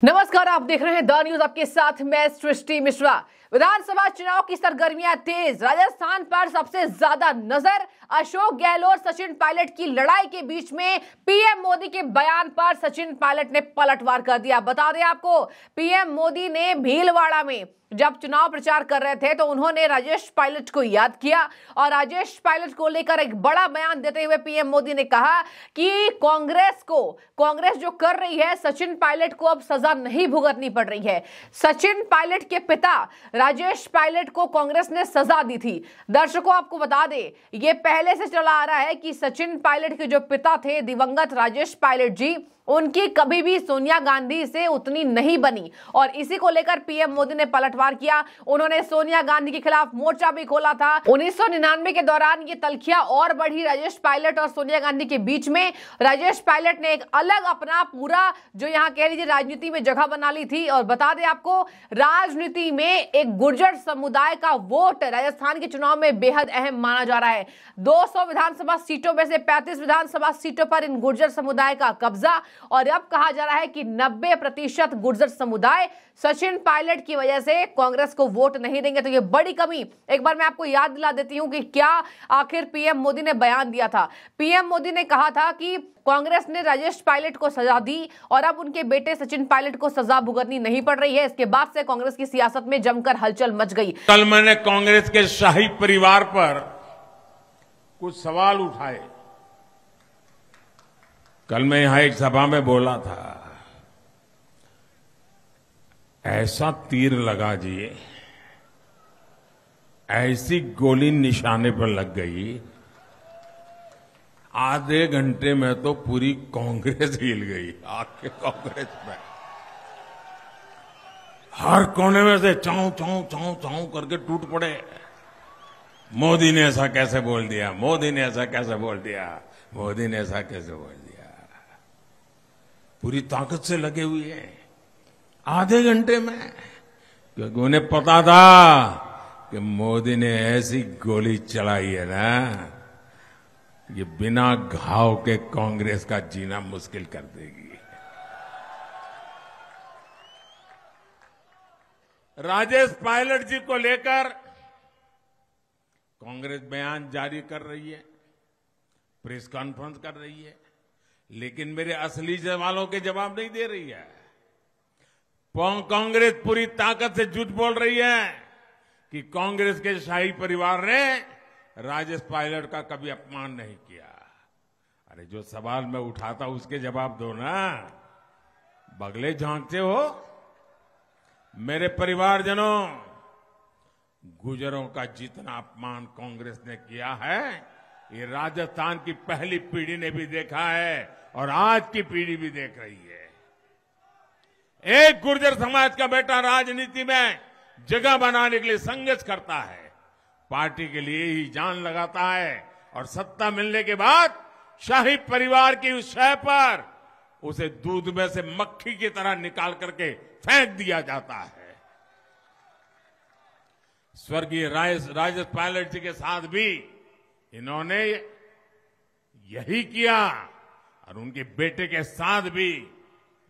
नमस्कार, आप देख रहे हैं द न्यूज। आपके साथ मैं सृष्टि मिश्रा। विधानसभा चुनाव की सरगर्मियां तेज। राजस्थान पर सबसे ज्यादा नजर। अशोक गहलोत सचिन पायलट की लड़ाई के बीच में पीएम मोदी के बयान पर सचिन पायलट ने पलटवार कर दिया। बता दें आपको, पीएम मोदी ने भीलवाड़ा में जब चुनाव प्रचार कर रहे थे तो उन्होंने राजेश पायलट को याद किया और राजेश पायलट को लेकर एक बड़ा बयान देते हुए पीएम मोदी ने कहा कि कांग्रेस जो कर रही है, सचिन पायलट को अब सजा नहीं भुगतनी पड़ रही है। सचिन पायलट के पिता राजेश पायलट को कांग्रेस ने सजा दी थी। दर्शकों, आपको बता दें, ये पहले से चला आ रहा है कि सचिन पायलट के जो पिता थे दिवंगत राजेश पायलट जी, उनकी कभी भी सोनिया गांधी से उतनी नहीं बनी और इसी को लेकर पीएम मोदी ने पलटवार किया। उन्होंने सोनिया गांधी के खिलाफ मोर्चा भी खोला था। 1999 के दौरान ये तल्खियां और बढ़ी राजेश पायलट और सोनिया गांधी के बीच में। राजेश पायलट ने एक अलग अपना पूरा जो यहाँ कह लीजिए राजनीति में जगह बना ली थी। और बता दें आपको, राजनीति में एक गुर्जर समुदाय का वोट राजस्थान के चुनाव में बेहद अहम माना जा रहा है। 200 विधानसभा सीटों में से 35 विधानसभा सीटों पर इन गुर्जर समुदाय का कब्जा और अब कहा जा रहा है कि 90% गुर्जर समुदाय सचिन पायलट की वजह से कांग्रेस को वोट नहीं देंगे। तो ये बड़ी कमी, एक बार मैं आपको याद दिला देती हूं कि क्या आखिर पीएम मोदी ने बयान दिया था। पीएम मोदी ने कहा था कि कांग्रेस ने राजेश पायलट को सजा दी और अब उनके बेटे सचिन पायलट को सजा भुगतनी नहीं पड़ रही है। इसके बाद से कांग्रेस की सियासत में जमकर हलचल मच गई। कल मैंने कांग्रेस के शाही परिवार पर कुछ सवाल उठाए। कल मैं यहां एक सभा में बोला था, ऐसा तीर लगा जी, ऐसी गोली निशाने पर लग गई, आधे घंटे में तो पूरी कांग्रेस हिल गई। आके कांग्रेस में हर कोने में से चाऊ चाऊ चाऊ चाऊ करके टूट पड़े। मोदी ने ऐसा कैसे बोल दिया, मोदी ने ऐसा कैसे बोल दिया, मोदी ने ऐसा कैसे बोल दिया। पूरी ताकत से लगे हुए हैं आधे घंटे में, क्योंकि उन्हें पता था कि मोदी ने ऐसी गोली चलाई है ना, ये बिना घाव के कांग्रेस का जीना मुश्किल कर देगी। राजेश पायलट जी को लेकर कांग्रेस बयान जारी कर रही है, प्रेस कॉन्फ्रेंस कर रही है, लेकिन मेरे असली सवालों के जवाब नहीं दे रही है। कांग्रेस पूरी ताकत से झूठ बोल रही है कि कांग्रेस के शाही परिवार ने राजेश पायलट का कभी अपमान नहीं किया। अरे जो सवाल मैं उठाता उसके जवाब दो ना, बगले झांकते हो। मेरे परिवारजनों, गुजरों का जितना अपमान कांग्रेस ने किया है, ये राजस्थान की पहली पीढ़ी ने भी देखा है और आज की पीढ़ी भी देख रही है। एक गुर्जर समाज का बेटा राजनीति में जगह बनाने के लिए संघर्ष करता है, पार्टी के लिए ही जान लगाता है और सत्ता मिलने के बाद शाही परिवार की उस शय पर उसे दूध में से मक्खी की तरह निकाल करके फेंक दिया जाता है। स्वर्गीय राजेश पायलट जी के साथ भी इन्होंने यही किया और उनके बेटे के साथ भी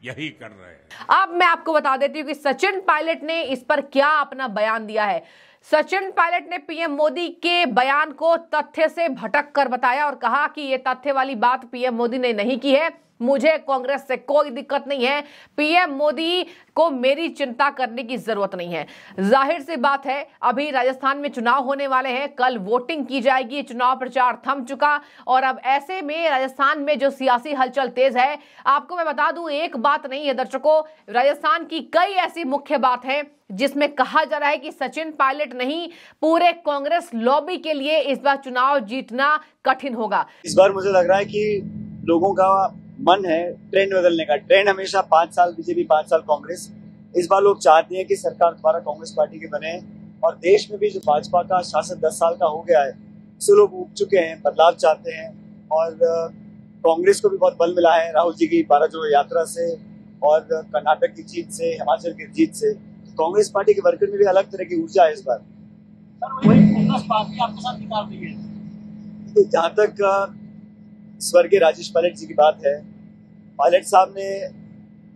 यही कर रहे हैं। अब मैं आपको बता देती हूं कि सचिन पायलट ने इस पर क्या अपना बयान दिया है। सचिन पायलट ने पीएम मोदी के बयान को तथ्य से भटक कर बताया और कहा कि यह तथ्य वाली बात पीएम मोदी ने नहीं की है, मुझे कांग्रेस से कोई दिक्कत नहीं है, पीएम मोदी को मेरी चिंता करने की जरूरत नहीं है। जाहिर सी बात है, अभी राजस्थान में चुनाव होने वाले हैं, कल वोटिंग की जाएगी, चुनाव प्रचार थम चुका और अब ऐसे में राजस्थान में जो सियासी हलचल तेज है, आपको मैं बता दूं, एक बात नहीं है दर्शकों, राजस्थान की कई ऐसी मुख्य बात है जिसमें कहा जा रहा है कि सचिन पायलट नहीं, पूरे कांग्रेस लॉबी के लिए इस बार चुनाव जीतना कठिन होगा। इस बार मुझे लग रहा है कि लोगों का मन है ट्रेंड बदलने का। ट्रेंड हमेशा 5 साल बीजेपी, 5 साल कांग्रेस। इस बार लोग चाहते हैं कि सरकार दोबारा कांग्रेस पार्टी की बने और देश में भी जो भाजपा का शासन 10 साल का हो गया है, उससे लोग उब चुके हैं, बदलाव चाहते हैं और कांग्रेस को भी बहुत बल मिला है राहुल जी की 12 जोड़ो यात्रा से और कर्नाटक की जीत से, हिमाचल की जीत से। कांग्रेस पार्टी के वर्कर में भी अलग तरह की ऊर्जा है इस बार। जहां तक स्वर्गीय राजेश पायलट जी की बात है, पायलट साहब ने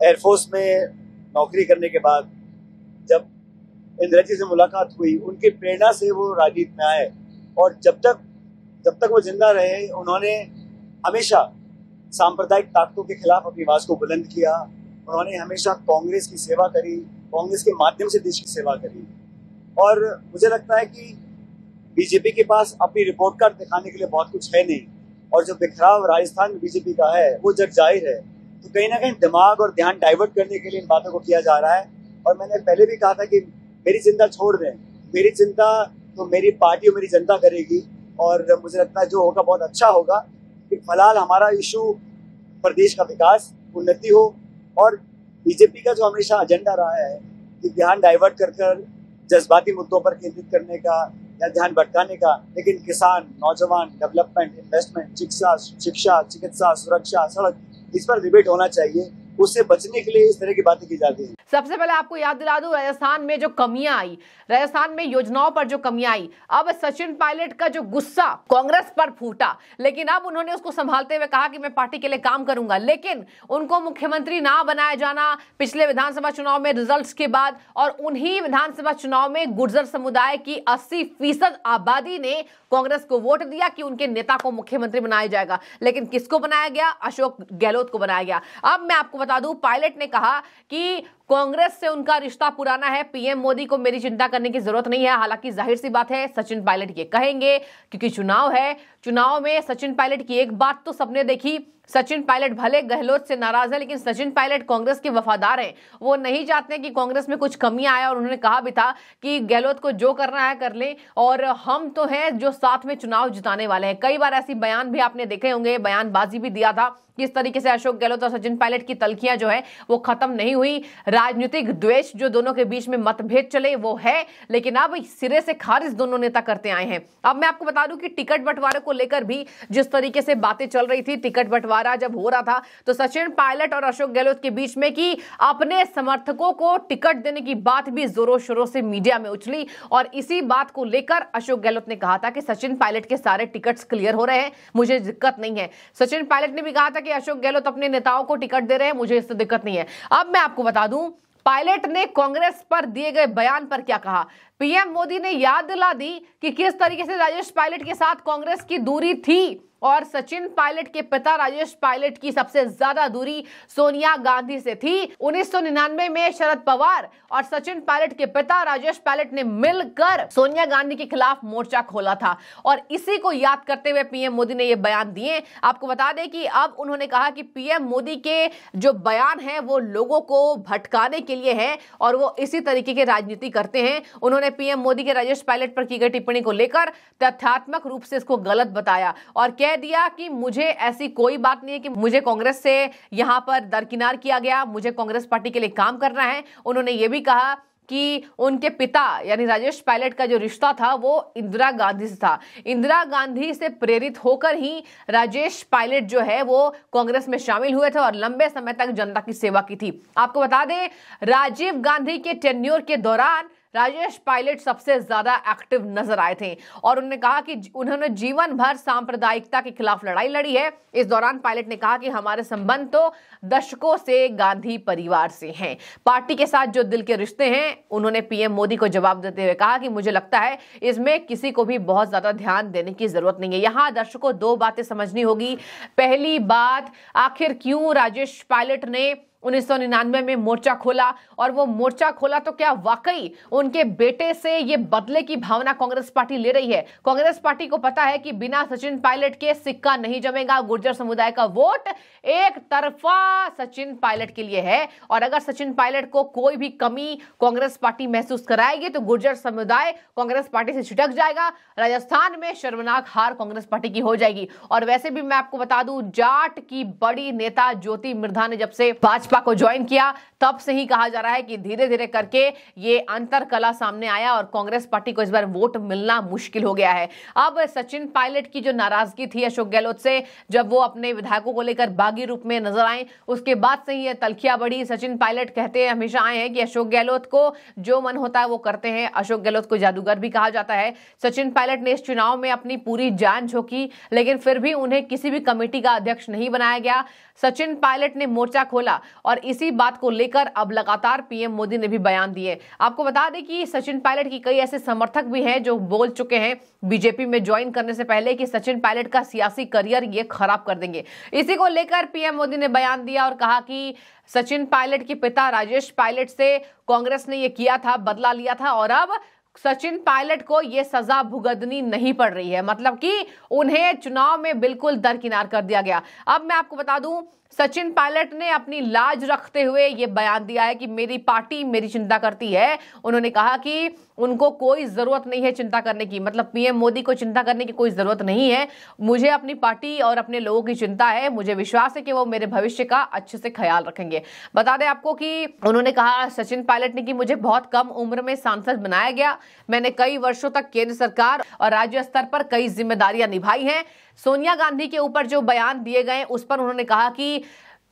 एयरफोर्स में नौकरी करने के बाद जब इंदिरा जी से मुलाकात हुई, उनकी प्रेरणा से वो राजनीति में आए और जब तक वो जिंदा रहे उन्होंने हमेशा सांप्रदायिक ताकतों के खिलाफ अपनी आवाज को बुलंद किया। उन्होंने हमेशा कांग्रेस की सेवा करी, कांग्रेस के माध्यम से देश की सेवा करी। और मुझे लगता है कि बीजेपी के पास अपनी रिपोर्ट कार्ड दिखाने के लिए बहुत कुछ है नहीं, और जो बिखराव राजस्थान में बीजेपी का है वो जग जाहिर है। तो कहीं ना कहीं दिमाग और ध्यान डाइवर्ट करने के लिए इन बातों को किया जा रहा है। और मैंने पहले भी कहा था कि मेरी चिंता छोड़ दें, मेरी चिंता तो मेरी पार्टी और मेरी जनता करेगी, और मुझे लगता है जो होगा बहुत अच्छा होगा। कि फिलहाल हमारा इशू प्रदेश का विकास, उन्नति हो, और बीजेपी का जो हमेशा एजेंडा रहा है कि ध्यान डाइवर्ट कर जज्बाती मुद्दों पर केंद्रित करने का या ध्यान भटकाने का, लेकिन किसान, नौजवान, डेवलपमेंट, इन्वेस्टमेंट, शिक्षा, चिकित्सा, सुरक्षा, सड़क, इस पर डिबेट होना चाहिए। उससे बचने के लिए इस तरह की बातें की जाती हैं। सबसे पहले आपको याद दिला दूं, राजस्थान में जो कमियां आई, राजस्थान में योजनाओं पर जो कमियां आई, अब सचिन पायलट का जो गुस्सा कांग्रेस पर फूटा, लेकिन अब उन्होंने उसको संभालते हुए कहा कि मैं पार्टी के लिए काम करूंगा। लेकिन उनको मुख्यमंत्री ना बनाया जाना पिछले विधानसभा चुनाव में रिजल्ट्स के बाद, और उन्हीं विधानसभा चुनाव में गुर्जर समुदाय की 80% आबादी ने कांग्रेस को वोट दिया कि उनके नेता को मुख्यमंत्री बनाया जाएगा। लेकिन किसको बनाया गया? अशोक गहलोत को बनाया गया। अब मैं आपको बता दूं, पायलट ने कहा कि कांग्रेस से उनका रिश्ता पुराना है, पीएम मोदी को मेरी चिंता करने की जरूरत नहीं है। हालांकि जाहिर सी बात है सचिन पायलट ये कहेंगे क्योंकि चुनाव है, चुनाव में सचिन पायलट की एक बात तो सबने देखी, सचिन पायलट भले गहलोत से नाराज है लेकिन सचिन पायलट कांग्रेस के वफादार हैं। वो नहीं चाहते कि कांग्रेस में कुछ कमियां आए, और उन्होंने कहा भी था कि गहलोत को जो करना है कर ले, और हम तो हैं जो साथ में चुनाव जिताने वाले हैं। कई बार ऐसी बयान भी आपने देखे होंगे, बयानबाजी भी दिया था। किस तरीके से अशोक गहलोत और सचिन पायलट की तल्खियां जो है वो खत्म नहीं हुई, राजनीतिक द्वेष जो दोनों के बीच में मतभेद चले वो है, लेकिन अब सिरे से खारिज दोनों नेता करते आए हैं। अब मैं आपको बता दूं कि टिकट बंटवारे को लेकर भी जिस तरीके से बातें चल रही थी, टिकट बंटवारा जब हो रहा था तो सचिन पायलट और अशोक गहलोत के बीच में कि अपने समर्थकों को टिकट देने की बात भी जोरों शोरों से मीडिया में उछली, और इसी बात को लेकर अशोक गहलोत ने कहा था कि सचिन पायलट के सारे टिकट्स क्लियर हो रहे हैं, मुझे दिक्कत नहीं है। सचिन पायलट ने भी कहा था कि अशोक गहलोत अपने नेताओं को टिकट दे रहे हैं, मुझे इससे दिक्कत नहीं है। अब मैं आपको बता दूं पायलट ने कांग्रेस पर दिए गए बयान पर क्या कहा। पीएम मोदी ने याद दिला दी कि किस तरीके से राजेश पायलट के साथ कांग्रेस की दूरी थी, और सचिन पायलट के पिता राजेश पायलट की सबसे ज्यादा दूरी सोनिया गांधी से थी। 1999 में शरद पवार और सचिन पायलट के पिता राजेश पायलट ने मिलकर सोनिया गांधी के खिलाफ मोर्चा खोला था, और इसी को याद करते हुए पीएम मोदी ने ये बयान दिए। आपको बता दें कि अब उन्होंने कहा कि पीएम मोदी के जो बयान है वो लोगों को भटकाने के लिए है, और वो इसी तरीके की राजनीति करते हैं। उन्होंने पीएम मोदी के राजेश पायलट पर की गई टिप्पणी को लेकर तथ्यात्मक रूप से इसको गलत बताया, और कह दिया कि मुझे ऐसी कोई बात नहीं है कि मुझे कांग्रेस से यहां पर दरकिनार किया गया, मुझे कांग्रेस पार्टी के लिए काम करना है। उन्होंने ये भी कहा कि उनके पिता यानी राजेश पायलट का जो रिश्ता था वो इंदिरा गांधी से था, इंदिरा गांधी से प्रेरित होकर ही राजेश पायलट जो है वो कांग्रेस में शामिल हुए थे और लंबे समय तक जनता की सेवा की थी। आपको बता दें राजीव गांधी के टेन्योर के दौरान राजेश पायलट सबसे ज्यादा एक्टिव नजर आए थे, और उन्होंने कहा कि उन्होंने जीवन भर सांप्रदायिकता के खिलाफ लड़ाई लड़ी है। इस दौरान पायलट ने कहा कि हमारे संबंध तो दशकों से गांधी परिवार से हैं, पार्टी के साथ जो दिल के रिश्ते हैं। उन्होंने पीएम मोदी को जवाब देते हुए कहा कि मुझे लगता है इसमें किसी को भी बहुत ज्यादा ध्यान देने की जरूरत नहीं है। यहां दर्शकों दो बातें समझनी होगी। पहली बात, आखिर क्यों राजेश पायलट ने 1999 में मोर्चा खोला, और वो मोर्चा खोला तो क्या वाकई उनके बेटे से ये बदले की भावना कांग्रेस पार्टी ले रही है? कांग्रेस पार्टी को पता है कि बिना सचिन पायलट के सिक्का नहीं जमेगा। गुर्जर समुदाय का वोट एक तरफा सचिन पायलट के लिए है, और अगर सचिन पायलट को कोई भी कमी कांग्रेस पार्टी महसूस कराएगी तो गुर्जर समुदाय कांग्रेस पार्टी से छिटक जाएगा। राजस्थान में शर्मनाक हार कांग्रेस पार्टी की हो जाएगी। और वैसे भी मैं आपको बता दूं, जाट की बड़ी नेता ज्योति मिर्धा ने जब से भाजपा को ज्वाइन किया तब से ही कहा जा रहा है कि धीरे धीरे करके ये अंतर कला सामने आया और कांग्रेस पार्टी को इस बार वोट मिलना मुश्किल हो गया है। अब सचिन पायलट की जो नाराजगी थी अशोक गहलोत से, जब वो अपने विधायकों को लेकर बागी रूप में नजर आए, उसके बाद से ही ये तल्खियां बढ़ी। सचिन पायलट कहते हमेशा आए हैं कि अशोक गहलोत को जो मन होता है वो करते हैं। अशोक गहलोत को जादूगर भी कहा जाता है। सचिन पायलट ने इस चुनाव में अपनी पूरी जान झोंकी, लेकिन फिर भी उन्हें किसी भी कमेटी का अध्यक्ष नहीं बनाया गया। सचिन पायलट ने मोर्चा खोला और इसी बात को लेकर अब लगातार पीएम मोदी ने भी बयान दिए। आपको बता दें कि सचिन पायलट की कई ऐसे समर्थक भी हैं जो बोल चुके हैं बीजेपी में ज्वाइन करने से पहले कि सचिन पायलट का सियासी करियर ये खराब कर देंगे। इसी को लेकर पीएम मोदी ने बयान दिया और कहा कि सचिन पायलट के पिता राजेश पायलट से कांग्रेस ने ये किया था, बदला लिया था और अब सचिन पायलट को यह सजा भुगतनी नहीं पड़ रही है, मतलब कि उन्हें चुनाव में बिल्कुल दरकिनार कर दिया गया। अब मैं आपको बता दूं, सचिन पायलट ने अपनी लाज रखते हुए यह बयान दिया है कि मेरी पार्टी मेरी चिंता करती है। उन्होंने कहा कि उनको कोई जरूरत नहीं है चिंता करने की, मतलब पीएम मोदी को चिंता करने की कोई जरूरत नहीं है। मुझे अपनी पार्टी और अपने लोगों की चिंता है, मुझे विश्वास है कि वो मेरे भविष्य का अच्छे से ख्याल रखेंगे। बता दें आपको कि उन्होंने कहा सचिन पायलट ने कि मुझे बहुत कम उम्र में सांसद बनाया गया, मैंने कई वर्षों तक केंद्र सरकार और राज्य स्तर पर कई जिम्मेदारियां निभाई हैं। सोनिया गांधी के ऊपर जो बयान दिए गए उस पर उन्होंने कहा कि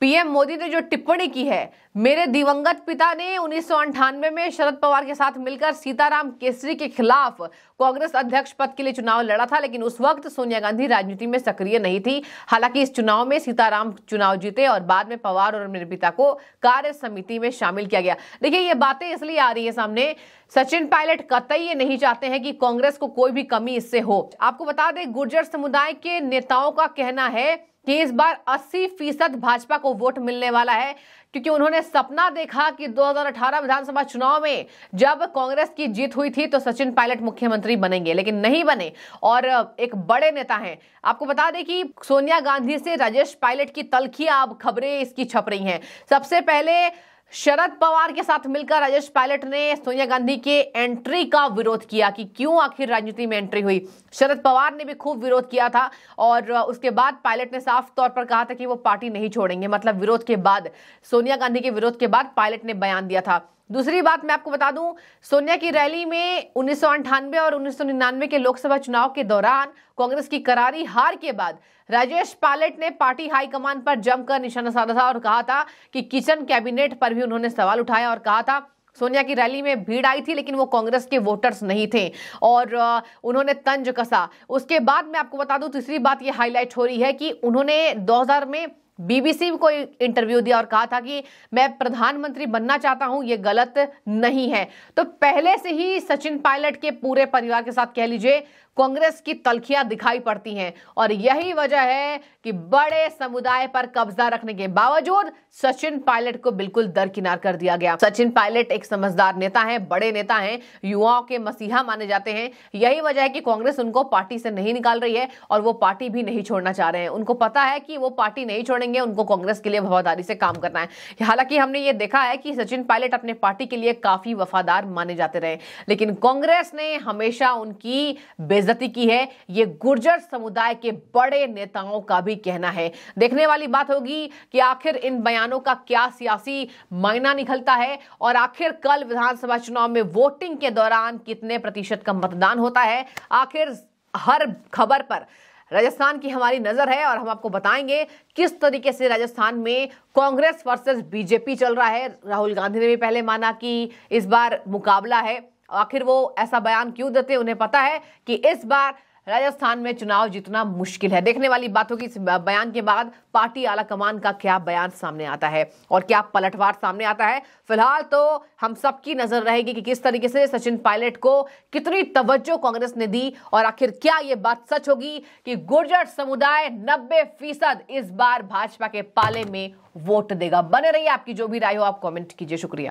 पीएम मोदी ने जो टिप्पणी की है, मेरे दिवंगत पिता ने 1998 में शरद पवार के साथ मिलकर सीताराम केसरी के खिलाफ कांग्रेस अध्यक्ष पद के लिए चुनाव लड़ा था, लेकिन उस वक्त सोनिया गांधी राजनीति में सक्रिय नहीं थी। हालांकि इस चुनाव में सीताराम चुनाव जीते और बाद में पवार और मेरे पिता को कार्य समिति में शामिल किया गया। देखिए, ये बातें इसलिए आ रही है सामने, सचिन पायलट कतई ये नहीं चाहते हैं कि कांग्रेस को कोई भी कमी इससे हो। आपको बता दें, गुर्जर समुदाय के नेताओं का कहना है कि इस बार 80% भाजपा को वोट मिलने वाला है, क्योंकि उन्होंने सपना देखा कि 2018 विधानसभा चुनाव में जब कांग्रेस की जीत हुई थी तो सचिन पायलट मुख्यमंत्री बनेंगे, लेकिन नहीं बने और एक बड़े नेता हैं। आपको बता दें कि सोनिया गांधी से राजेश पायलट की तल्खियां अब खबरें इसकी छप रही हैं। सबसे पहले शरद पवार के साथ मिलकर राजेश पायलट ने सोनिया गांधी के एंट्री का विरोध किया कि क्यों आखिर राजनीति में एंट्री हुई। शरद पवार ने भी खूब विरोध किया था और उसके बाद पायलट ने साफ तौर पर कहा था कि वो पार्टी नहीं छोड़ेंगे, मतलब विरोध के बाद, सोनिया गांधी के विरोध के बाद पायलट ने बयान दिया था। दूसरी बात मैं आपको बता दूं, सोनिया की रैली में 1998 और 1999 के लोकसभा चुनाव के दौरान कांग्रेस की करारी हार के बाद राजेश पायलट ने पार्टी हाईकमान पर जमकर निशाना साधा था और कहा था कि किचन कैबिनेट पर भी उन्होंने सवाल उठाया और कहा था सोनिया की रैली में भीड़ आई थी लेकिन वो कांग्रेस के वोटर्स नहीं थे और उन्होंने तंज कसा। उसके बाद मैं आपको बता दूं, तीसरी बात ये हाईलाइट हो रही है कि उन्होंने 2000 में बीबीसी को इंटरव्यू दिया और कहा था कि मैं प्रधानमंत्री बनना चाहता हूं, ये गलत नहीं है। तो पहले से ही सचिन पायलट के पूरे परिवार के साथ कह लीजिए कांग्रेस की तल्खियां दिखाई पड़ती हैं और यही वजह है कि बड़े समुदाय पर कब्जा रखने के बावजूद सचिन पायलट को बिल्कुल दरकिनार कर दिया गया। सचिन पायलट एक समझदार नेता हैं, बड़े नेता हैं, युवाओं के मसीहा माने जाते हैं। यही वजह है कि कांग्रेस उनको पार्टी से नहीं निकाल रही है और वो पार्टी भी नहीं छोड़ना चाह रहे हैं। उनको पता है कि वो पार्टी नहीं छोड़ेंगे, उनको कांग्रेस के लिए वफादारी से काम करना है। हालांकि हमने ये देखा है कि सचिन पायलट अपने पार्टी के लिए काफी वफादार माने जाते रहे, लेकिन कांग्रेस ने हमेशा उनकी बेइज्जती की है। ये गुर्जर समुदाय के बड़े नेताओं का भी कहना है। देखने वाली बात होगी कि आखिर इन बयानों का क्या सियासी मायना निकलता है और आखिर कल विधानसभा चुनाव में वोटिंग के दौरान कितने प्रतिशत का मतदान होता है। आखिर हर खबर पर राजस्थान की हमारी नजर है और हम आपको बताएंगे किस तरीके से राजस्थान में कांग्रेस वर्सेस बीजेपी चल रहा है। राहुल गांधी ने भी पहले माना कि इस बार मुकाबला है, आखिर वो ऐसा बयान क्यों देते, उन्हें पता है कि इस बार राजस्थान में चुनाव जीतना मुश्किल है। देखने वाली बात होगी इस बयान के बाद पार्टी आला कमान का क्या बयान सामने आता है और क्या पलटवार सामने आता है। फिलहाल तो हम सबकी नजर रहेगी कि किस तरीके से सचिन पायलट को कितनी तवज्जो कांग्रेस ने दी और आखिर क्या ये बात सच होगी कि गुर्जर समुदाय 90% इस बार भाजपा के पाले में वोट देगा। बने रहिए, आपकी जो भी राय हो आप कमेंट कीजिए। शुक्रिया।